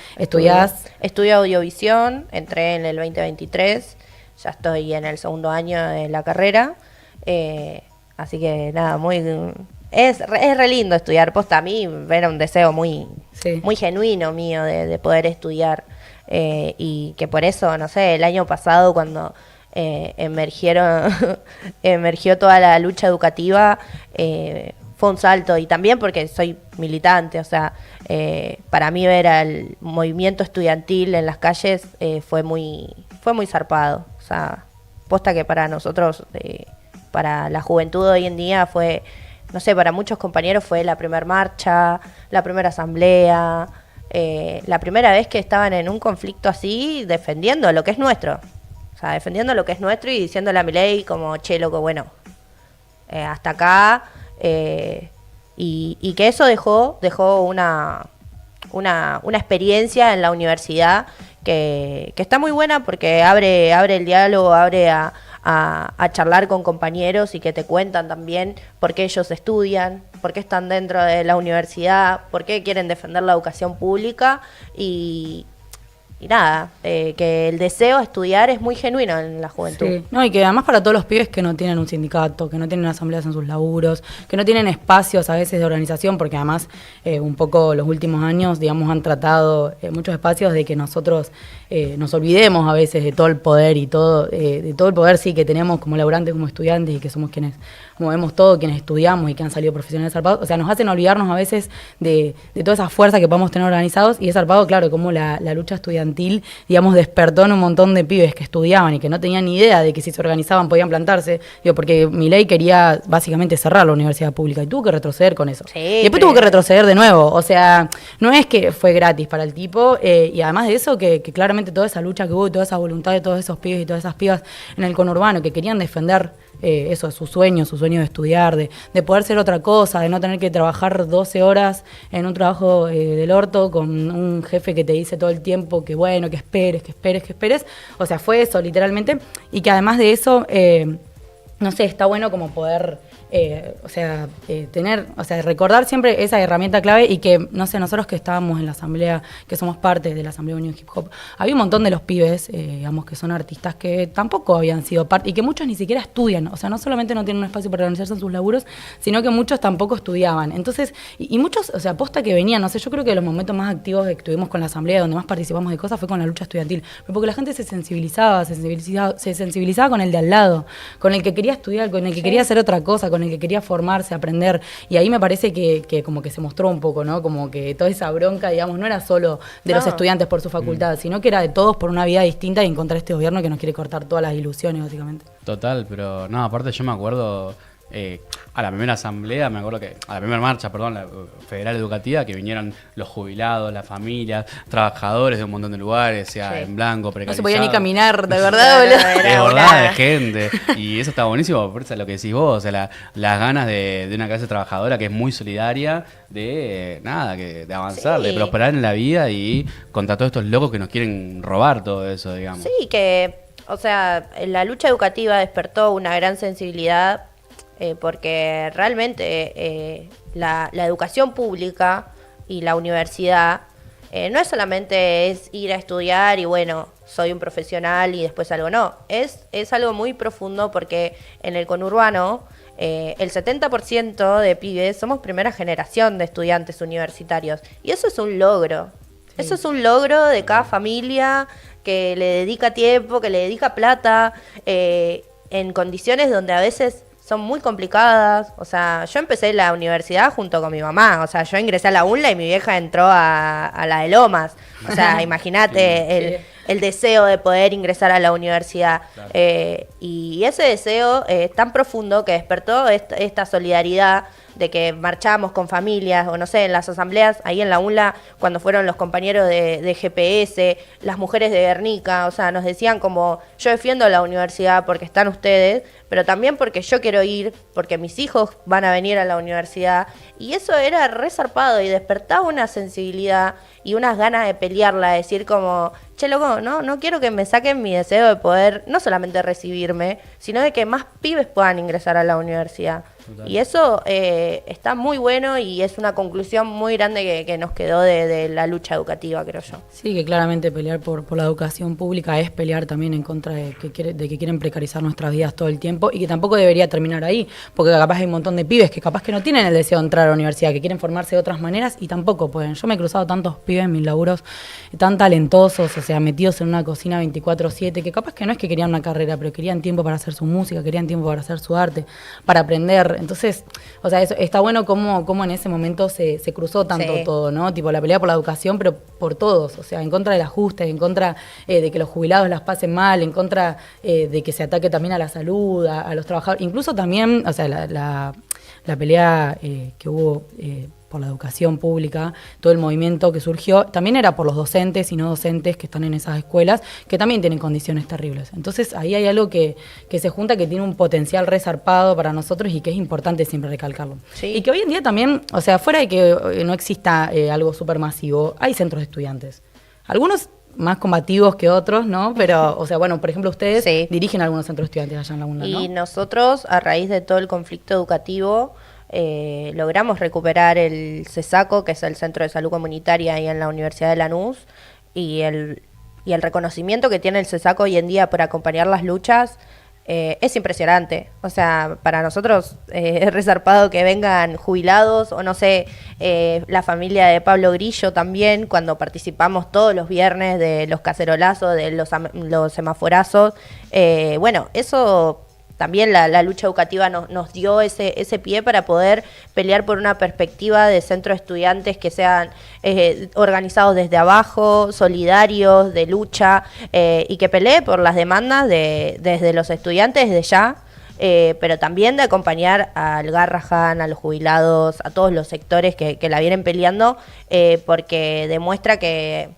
Estudio audiovisión, entré en el 2023, ya estoy en el segundo año de la carrera, así que nada, es re lindo estudiar. Posta, a mí era un deseo muy genuino mío de poder estudiar y que por eso, no sé, el año pasado cuando emergió toda la lucha educativa, fue un salto, y también porque soy militante, o sea, para mí ver al movimiento estudiantil en las calles fue muy zarpado, o sea, posta que para nosotros, para la juventud de hoy en día fue, no sé, para muchos compañeros fue la primera marcha, la primera asamblea, la primera vez que estaban en un conflicto así, defendiendo lo que es nuestro. O sea, defendiendo lo que es nuestro y diciéndole a Milei como, che, loco, bueno, hasta acá. Y que eso dejó una experiencia en la universidad que está muy buena porque abre el diálogo, abre a charlar con compañeros y que te cuentan también por qué ellos estudian, por qué están dentro de la universidad, por qué quieren defender la educación pública y nada, que el deseo de estudiar es muy genuino en la juventud. Sí. No, y que además para todos los pibes que no tienen un sindicato, que no tienen asambleas en sus laburos, que no tienen espacios a veces de organización, porque además un poco los últimos años, digamos, han tratado muchos espacios de que nosotros nos olvidemos a veces de todo el poder y todo, de todo el poder sí que tenemos como laburantes, como estudiantes y que somos quienes movemos todo, quienes estudiamos y que han salido profesionales zarpados. O sea, nos hacen olvidarnos a veces de toda esa fuerza que podemos tener organizados y es zarpado, claro, como la lucha estudiantil, digamos, despertó en un montón de pibes que estudiaban y que no tenían ni idea de que si se organizaban podían plantarse. Digo, porque Milei quería básicamente cerrar la universidad pública y tuvo que retroceder con eso. Sí, y después tuvo que retroceder de nuevo. O sea, no es que fue gratis para el tipo y además de eso, que claramente toda esa lucha que hubo y toda esa voluntad de todos esos pibes y todas esas pibas en el conurbano que querían defender eso, su sueño de estudiar, de poder ser otra cosa, de no tener que trabajar 12 horas en un trabajo del orto con un jefe que te dice todo el tiempo que bueno, que esperes, que esperes, que esperes. O sea, fue eso literalmente. Y que además de eso, no sé, está bueno como poder... tener, o sea, recordar siempre esa herramienta clave y que, no sé, nosotros que estábamos en la asamblea, que somos parte de la Asamblea Unión Hip Hop, había un montón de los pibes, digamos, que son artistas que tampoco habían sido parte y que muchos ni siquiera estudian, o sea, no solamente no tienen un espacio para organizarse en sus laburos, sino que muchos tampoco estudiaban. Entonces, y muchos, o sea, posta que venían, no sé, yo creo que los momentos más activos que tuvimos con la asamblea, donde más participamos de cosas, fue con la lucha estudiantil, pero porque la gente se sensibilizaba con el de al lado, con el que quería estudiar, con el que quería hacer otra cosa, con el que quería formarse, aprender, y ahí me parece que como que se mostró un poco, ¿no? Como que toda esa bronca, digamos, no era solo de los estudiantes por su facultad, sino que era de todos por una vida distinta y en contra de este gobierno que nos quiere cortar todas las ilusiones, básicamente. Total, pero no, aparte yo me acuerdo a la primera asamblea, me acuerdo que, a la primera marcha, perdón, la federal educativa, que vinieron los jubilados, las familias, trabajadores de un montón de lugares, sea en blanco, precarizado. No se podía ni caminar, de verdad, boludo. De verdad, de gente. Y eso está buenísimo, por eso es lo que decís vos, o sea, las ganas de una clase trabajadora que es muy solidaria, de de avanzar, de prosperar en la vida y contra todos estos locos que nos quieren robar todo eso, digamos. Sí, que, o sea, la lucha educativa despertó una gran sensibilidad porque realmente la educación pública y la universidad no es solamente ir a estudiar y bueno, soy un profesional y después algo, no, es algo muy profundo porque en el conurbano el 70% de pibes somos primera generación de estudiantes universitarios y eso es un logro. Sí. Eso es un logro de cada familia que le dedica tiempo, que le dedica plata en condiciones donde a veces son muy complicadas. O sea, yo empecé la universidad junto con mi mamá. O sea, yo ingresé a la UNLA y mi vieja entró a la de Lomas. O sea, imagínate el deseo de poder ingresar a la universidad. Claro. Y ese deseo es tan profundo que despertó esta solidaridad de que marchábamos con familias, o no sé, en las asambleas, ahí en la UNLA, cuando fueron los compañeros de GPS, las mujeres de Guernica, o sea, nos decían como, yo defiendo la universidad porque están ustedes, pero también porque yo quiero ir, porque mis hijos van a venir a la universidad, y eso era resarpado y despertaba una sensibilidad y unas ganas de pelearla, de decir como, che, loco, no quiero que me saquen mi deseo de poder, no solamente recibirme, sino de que más pibes puedan ingresar a la universidad. Total. Y eso está muy bueno y es una conclusión muy grande que nos quedó de la lucha educativa, creo yo. Sí, que claramente pelear por la educación pública es pelear también en contra de que quieren precarizar nuestras vidas todo el tiempo y que tampoco debería terminar ahí, porque capaz hay un montón de pibes que capaz que no tienen el deseo de entrar a la universidad, que quieren formarse de otras maneras y tampoco pueden. Yo me he cruzado tantos pibes en mis laburos tan talentosos, o sea, metidos en una cocina 24/7, que capaz que no es que querían una carrera, pero querían tiempo para hacer su música, querían tiempo para hacer su arte, para aprender. Entonces, o sea, eso, está bueno cómo en ese momento se cruzó tanto todo, ¿no? Tipo, la pelea por la educación, pero por todos, o sea, en contra del ajuste, en contra de que los jubilados las pasen mal, en contra de que se ataque también a la salud, a los trabajadores, incluso también, o sea, la pelea que hubo por la educación pública, todo el movimiento que surgió, también era por los docentes y no docentes que están en esas escuelas, que también tienen condiciones terribles. Entonces ahí hay algo que se junta, que tiene un potencial resarpado para nosotros y que es importante siempre recalcarlo. Sí. Y que hoy en día también, o sea, fuera de que no exista algo súper masivo, hay centros de estudiantes. Algunos más combativos que otros, ¿no? Pero, o sea, bueno, por ejemplo, ustedes dirigen algunos centros de estudiantes allá en la UNLA, ¿no? Y nosotros, a raíz de todo el conflicto educativo, logramos recuperar el CESACO, que es el Centro de Salud Comunitaria ahí en la Universidad de Lanús, y y el reconocimiento que tiene el CESAC hoy en día por acompañar las luchas es impresionante. O sea, para nosotros es resarpado que vengan jubilados o no sé, la familia de Pablo Grillo también, cuando participamos todos los viernes de los cacerolazos, de los semaforazos. Bueno, eso también la lucha educativa nos dio ese pie para poder pelear por una perspectiva de centros de estudiantes que sean organizados desde abajo, solidarios, de lucha, y que pelee por las demandas desde los estudiantes, desde ya, pero también de acompañar al Garrahan, a los jubilados, a todos los sectores que la vienen peleando, porque demuestra que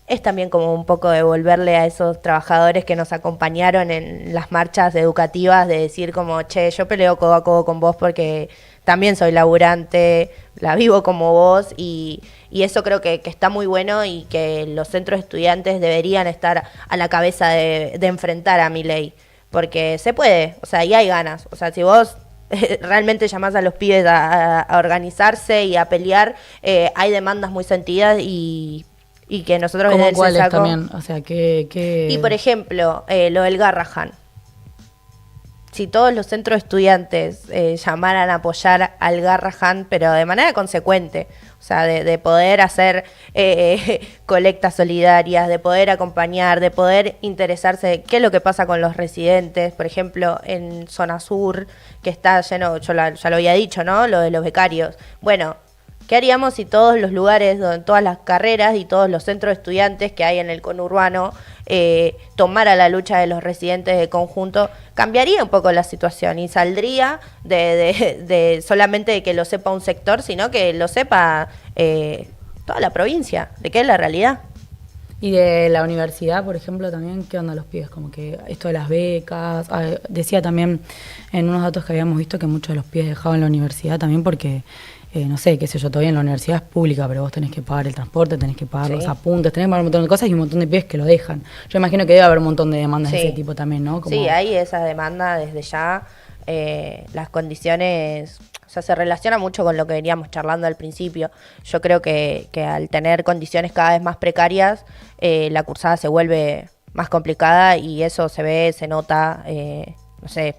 es también como un poco devolverle a esos trabajadores que nos acompañaron en las marchas educativas, de decir como, che, yo peleo codo a codo con vos porque también soy laburante, la vivo como vos, y eso creo que está muy bueno, y que los centros de estudiantes deberían estar a la cabeza de enfrentar a Milei, porque se puede, o sea, y hay ganas. O sea, si vos realmente llamás a los pibes a organizarse y a pelear, hay demandas muy sentidas y que nosotros ¿Cómo desde el cuáles CESACO también? O sea, que Y por ejemplo, lo del Garrahan. Si todos los centros de estudiantes llamaran a apoyar al Garrahan, pero de manera consecuente, o sea, de poder hacer colectas solidarias, de poder acompañar, de poder interesarse de qué es lo que pasa con los residentes, por ejemplo, en Zona Sur, que está lleno, ya lo había dicho, ¿no? Lo de los becarios. Bueno, ¿qué haríamos si todos los lugares, todas las carreras y todos los centros de estudiantes que hay en el conurbano tomara la lucha de los residentes de conjunto? Cambiaría un poco la situación y saldría de solamente de que lo sepa un sector, sino que lo sepa toda la provincia, de qué es la realidad. Y de la universidad, por ejemplo, también, ¿qué onda los pibes? Como que esto de las becas, decía también en unos datos que habíamos visto que muchos de los pibes dejaban la universidad también porque no sé, qué sé yo, todavía en la universidad es pública, pero vos tenés que pagar el transporte, tenés que pagar los apuntes, tenés que pagar un montón de cosas y un montón de pibes que lo dejan. Yo imagino que debe haber un montón de demandas de ese tipo también, ¿no? Como... Sí, hay esa demanda desde ya. Las condiciones, o sea, se relaciona mucho con lo que veníamos charlando al principio. Yo creo que al tener condiciones cada vez más precarias, la cursada se vuelve más complicada y eso se ve, se nota, no sé,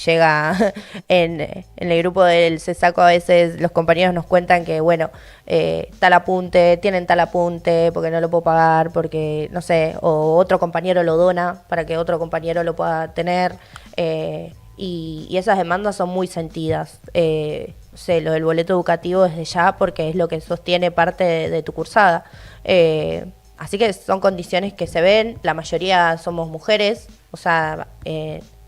llega en el grupo del CESACO, a veces los compañeros nos cuentan que, bueno, tienen tal apunte porque no lo puedo pagar, porque, no sé, o otro compañero lo dona para que otro compañero lo pueda tener, y esas demandas son muy sentidas. No sé, lo del boleto educativo desde ya, porque es lo que sostiene parte de tu cursada. Así que son condiciones que se ven, la mayoría somos mujeres, o sea,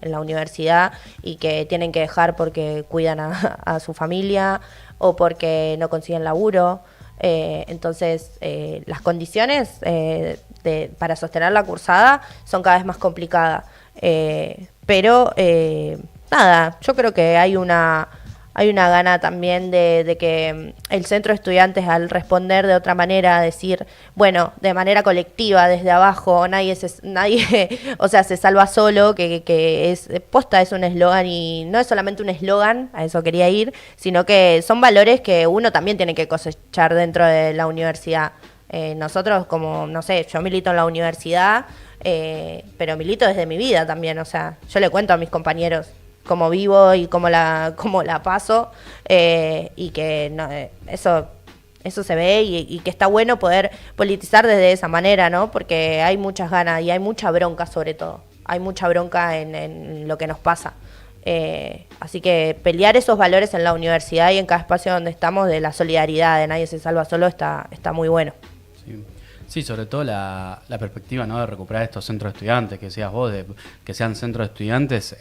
en la universidad, y que tienen que dejar porque cuidan a su familia o porque no consiguen laburo. Entonces, las condiciones para sostener la cursada son cada vez más complicadas. Pero, nada, yo creo que hay una gana también de que el centro de estudiantes, al responder de otra manera, decir, bueno, de manera colectiva, desde abajo, nadie o sea, se salva solo, que es posta, es un eslogan, y no es solamente un eslogan, a eso quería ir, sino que son valores que uno también tiene que cosechar dentro de la universidad. Nosotros, como, no sé, yo milito en la universidad, pero milito desde mi vida también, o sea, yo le cuento a mis compañeros cómo vivo y cómo la paso, y que no, eso se ve, y que está bueno poder politizar desde esa manera, ¿no? Porque hay muchas ganas y hay mucha bronca, sobre todo. Hay mucha bronca en lo que nos pasa. Así que pelear esos valores en la universidad y en cada espacio donde estamos, de la solidaridad, de nadie se salva solo, está muy bueno. Sí, sobre todo la perspectiva, ¿no?, de recuperar estos centros de estudiantes, que decías vos, que sean centros de estudiantes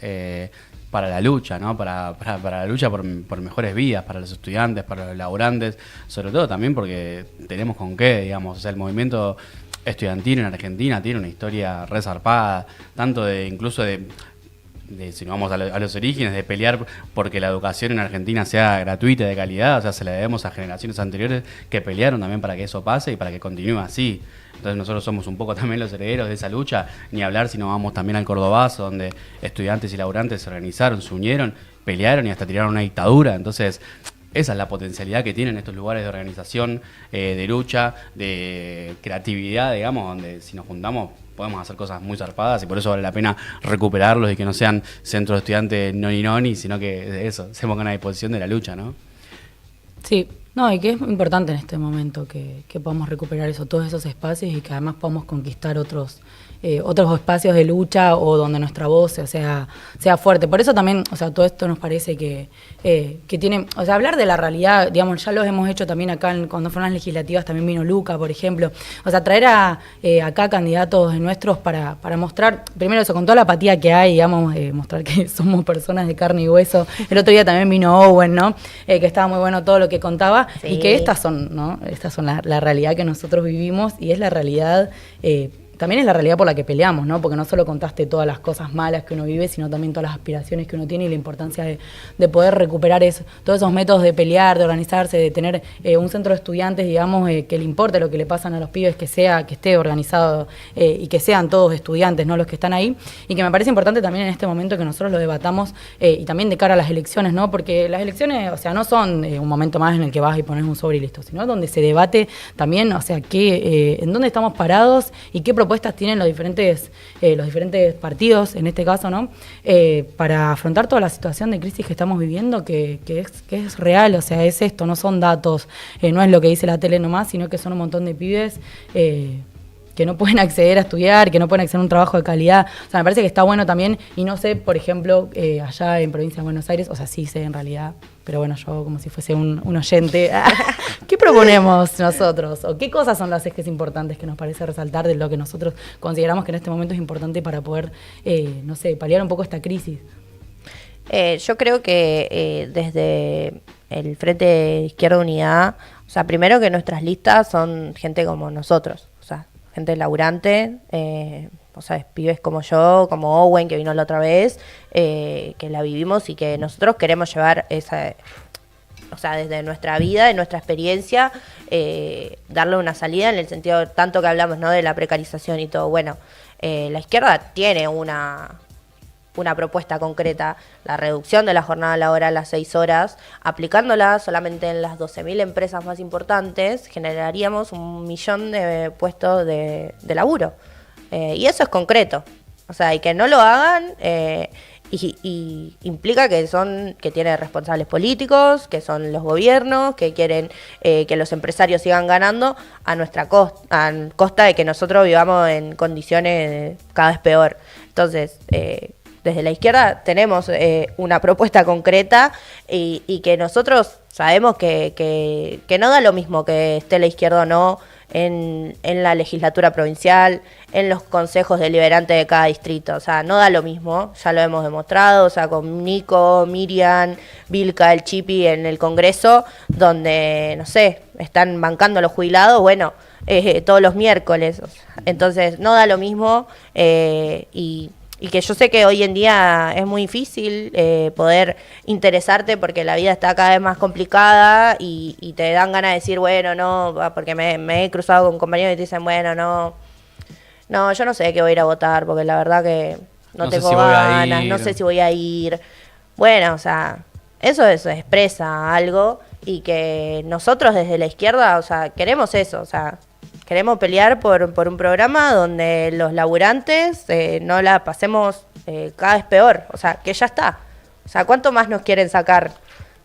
para la lucha, ¿no? Para la lucha por mejores vidas, para los estudiantes, para los laburantes, sobre todo también porque tenemos con qué, digamos. O sea, el movimiento estudiantil en Argentina tiene una historia resarpada, tanto incluso de si nos vamos a los orígenes, de pelear porque la educación en Argentina sea gratuita y de calidad. O sea, se la debemos a generaciones anteriores que pelearon también para que eso pase y para que continúe así. Entonces nosotros somos un poco también los herederos de esa lucha, ni hablar si nos vamos también al Cordobazo, donde estudiantes y laburantes se organizaron, se unieron, pelearon y hasta tiraron una dictadura. Entonces esa es la potencialidad que tienen estos lugares de organización, de lucha, de creatividad, digamos, donde si nos juntamos podemos hacer cosas muy zarpadas y por eso vale la pena recuperarlos y que no sean centros de estudiantes noni, sino que eso, se pongan a disposición de la lucha, ¿no? Sí, no, y que es importante en este momento que podamos recuperar eso, todos esos espacios y que además podamos conquistar otros espacios de lucha o donde nuestra voz sea fuerte. Por eso también, o sea, todo esto nos parece que tiene, o sea, hablar de la realidad, digamos, ya lo hemos hecho también acá cuando fueron las legislativas, también vino Luca, por ejemplo. O sea, traer acá candidatos nuestros para mostrar, primero eso, con toda la apatía que hay, digamos, mostrar que somos personas de carne y hueso. El otro día también vino Owen, ¿no? Que estaba muy bueno todo lo que contaba, sí. Y que estas son, ¿no? Estas son la realidad que nosotros vivimos y es la realidad. También es la realidad por la que peleamos, ¿no? Porque no solo contaste todas las cosas malas que uno vive, sino también todas las aspiraciones que uno tiene y la importancia de poder recuperar todos esos métodos de pelear, de organizarse, de tener un centro de estudiantes, digamos, que le importe lo que le pasan a los pibes, que esté organizado y que sean todos estudiantes, ¿no? Los que están ahí. Y que me parece importante también en este momento que nosotros lo debatamos y también de cara a las elecciones, ¿no? Porque las elecciones, o sea, no son un momento más en el que vas y pones un sobre y listo, sino donde se debate también, o sea, en dónde estamos parados y qué propuestas tienen los diferentes partidos, en este caso, ¿no? Para afrontar toda la situación de crisis que estamos viviendo, que es real, o sea, es esto, no son datos, no es lo que dice la tele nomás, sino que son un montón de pibes que no pueden acceder a estudiar, que no pueden acceder a un trabajo de calidad. O sea, me parece que está bueno también, y no sé, por ejemplo, allá en provincia de Buenos Aires, o sea, sí sé en realidad, pero bueno, yo como si fuese un oyente, ¿qué proponemos nosotros? ¿O qué cosas son las ejes importantes que nos parece resaltar de lo que nosotros consideramos que en este momento es importante para poder, no sé, paliar un poco esta crisis? Yo creo que desde el Frente de Izquierda Unidad, o sea, primero que nuestras listas son gente como nosotros, o sea, gente laburante, o sea, pibes como yo, como Owen, que vino la otra vez, que la vivimos y que nosotros queremos llevar esa, o sea, desde nuestra vida, de nuestra experiencia, darle una salida en el sentido tanto que hablamos, ¿no?, de la precarización y todo. Bueno, la izquierda tiene una propuesta concreta, la reducción de la jornada laboral a 6 horas, aplicándola solamente en las 12.000 empresas más importantes, generaríamos 1 millón de puestos de laburo. Y eso es concreto. O sea, y que no lo hagan y implica que tiene responsables políticos, que son los gobiernos, que quieren que los empresarios sigan ganando a nuestra costa de que nosotros vivamos en condiciones cada vez peor. Entonces, desde la izquierda tenemos una propuesta concreta y que nosotros sabemos que no da lo mismo que esté la izquierda o no en la legislatura provincial, en los consejos deliberantes de cada distrito. O sea, no da lo mismo, ya lo hemos demostrado, o sea, con Nico, Miriam, Vilca, el Chipi en el Congreso, donde, no sé, están bancando a los jubilados, bueno, todos los miércoles. O sea, entonces, no da lo mismo y que yo sé que hoy en día es muy difícil poder interesarte porque la vida está cada vez más complicada y te dan ganas de decir, bueno, no, porque me he cruzado con compañeros y te dicen, bueno, no, yo no sé qué voy a ir a votar porque la verdad que no tengo ganas, no sé si voy a ir. Bueno, o sea, eso expresa algo y que nosotros desde la izquierda, o sea, queremos eso, o sea, queremos pelear por un programa donde los laburantes no la pasemos cada vez peor. O sea, que ya está. O sea, ¿cuánto más nos quieren sacar?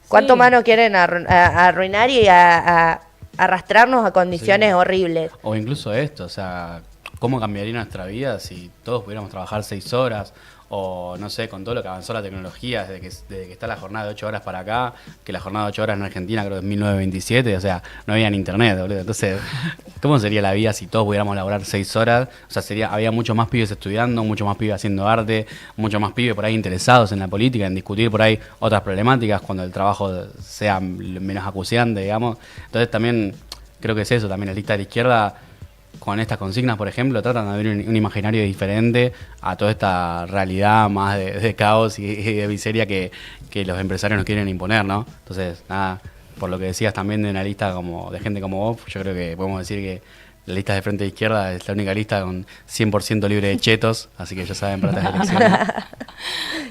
¿Cuánto más nos quieren arruinar y arrastrarnos a condiciones horribles? O incluso esto, o sea, ¿cómo cambiaría nuestra vida si todos pudiéramos trabajar 6 horas? O no sé, con todo lo que avanzó la tecnología desde que está la jornada de 8 horas para acá, que la jornada de 8 horas en Argentina creo que es 1927, o sea, no había ni internet, boludo. Entonces, ¿cómo sería la vida si todos pudiéramos laburar 6 horas? O sea, había muchos más pibes estudiando, muchos más pibes haciendo arte, muchos más pibes por ahí interesados en la política, en discutir por ahí otras problemáticas cuando el trabajo sea menos acuciante, digamos. Entonces también creo que es eso, también la lista de la izquierda con estas consignas, por ejemplo, tratan de abrir un imaginario diferente a toda esta realidad más de caos y de miseria que los empresarios nos quieren imponer, ¿no? Entonces, nada, por lo que decías también de una lista como de gente como vos, yo creo que podemos decir que la lista de Frente de Izquierda es la única lista con 100% libre de chetos, así que ya saben para estas elecciones.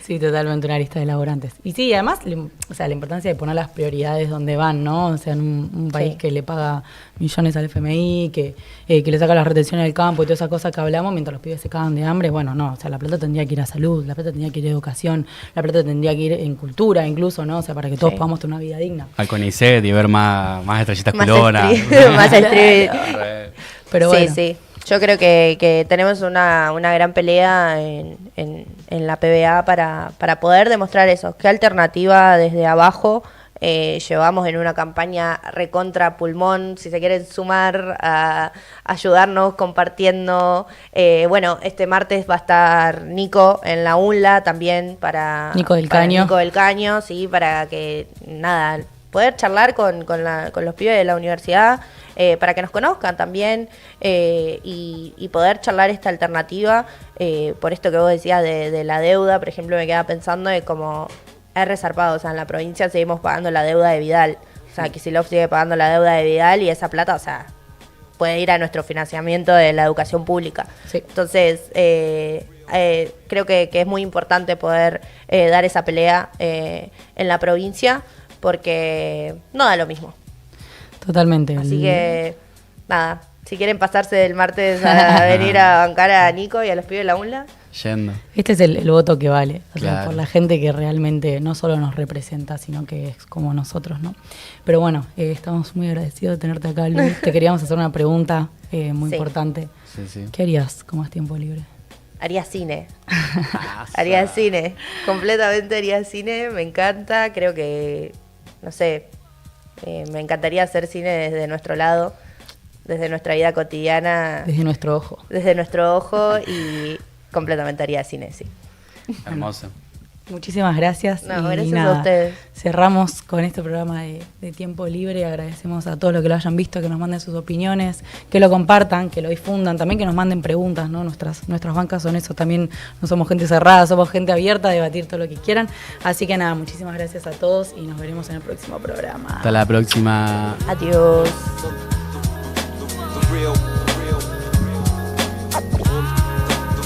Sí, totalmente una lista de laburantes. Y sí, además, o sea, la importancia de poner las prioridades donde van, ¿no? O sea, en un país que le paga millones al FMI, que le saca las retenciones del campo y todas esas cosas que hablamos, mientras los pibes se cagan de hambre, bueno, no, o sea, la plata tendría que ir a salud, la plata tendría que ir a educación, la plata tendría que ir en cultura incluso, ¿no? O sea, para que todos podamos tener una vida digna. Al CONICET y ver más estrellitas culonas. Más street. Pero bueno. Sí. Yo creo que tenemos una gran pelea en la PBA para poder demostrar eso. ¿Qué alternativa desde abajo llevamos en una campaña recontra pulmón? Si se quieren sumar a ayudarnos compartiendo. Bueno, este martes va a estar Nico en la UNLA también para... Nico del Caño, sí, para que, nada, poder charlar con los pibes de la universidad, para que nos conozcan también y poder charlar esta alternativa. Por esto que vos decías de la deuda, por ejemplo, me quedaba pensando de cómo es resarpado. O sea, en la provincia seguimos pagando la deuda de Vidal. O sea, Kicillof sigue pagando la deuda de Vidal y esa plata, o sea, puede ir a nuestro financiamiento de la educación pública. Sí. Entonces, creo que es muy importante poder dar esa pelea en la provincia, porque no da lo mismo. Totalmente. Así que, nada, si quieren pasarse del martes a venir a bancar a Nico y a los pibes de la UNLA. Yendo. Este es el voto que vale, o sea, Claro. por la gente que realmente no solo nos representa, sino que es como nosotros, ¿no? Pero bueno, estamos muy agradecidos de tenerte acá, Luis. Te queríamos hacer una pregunta muy Sí. importante. Sí. ¿Qué harías con más tiempo libre? Haría cine. Haría cine. Completamente haría cine. Me encanta. Creo que, no sé, me encantaría hacer cine desde nuestro lado, desde nuestra vida cotidiana, Desde nuestro ojo. desde nuestro ojo, y completamente haría cine, sí. Hermoso. Muchísimas gracias. No, y gracias a nada, ustedes. cerramos con este programa de Tiempo Libre. Agradecemos a todos los que lo hayan visto, que nos manden sus opiniones, que lo compartan, que lo difundan, también que nos manden preguntas, ¿no? Nuestras bancas son eso, también no somos gente cerrada, somos gente abierta a debatir todo lo que quieran. Así que nada, muchísimas gracias a todos y nos veremos en el próximo programa. Hasta la próxima. Adiós. The real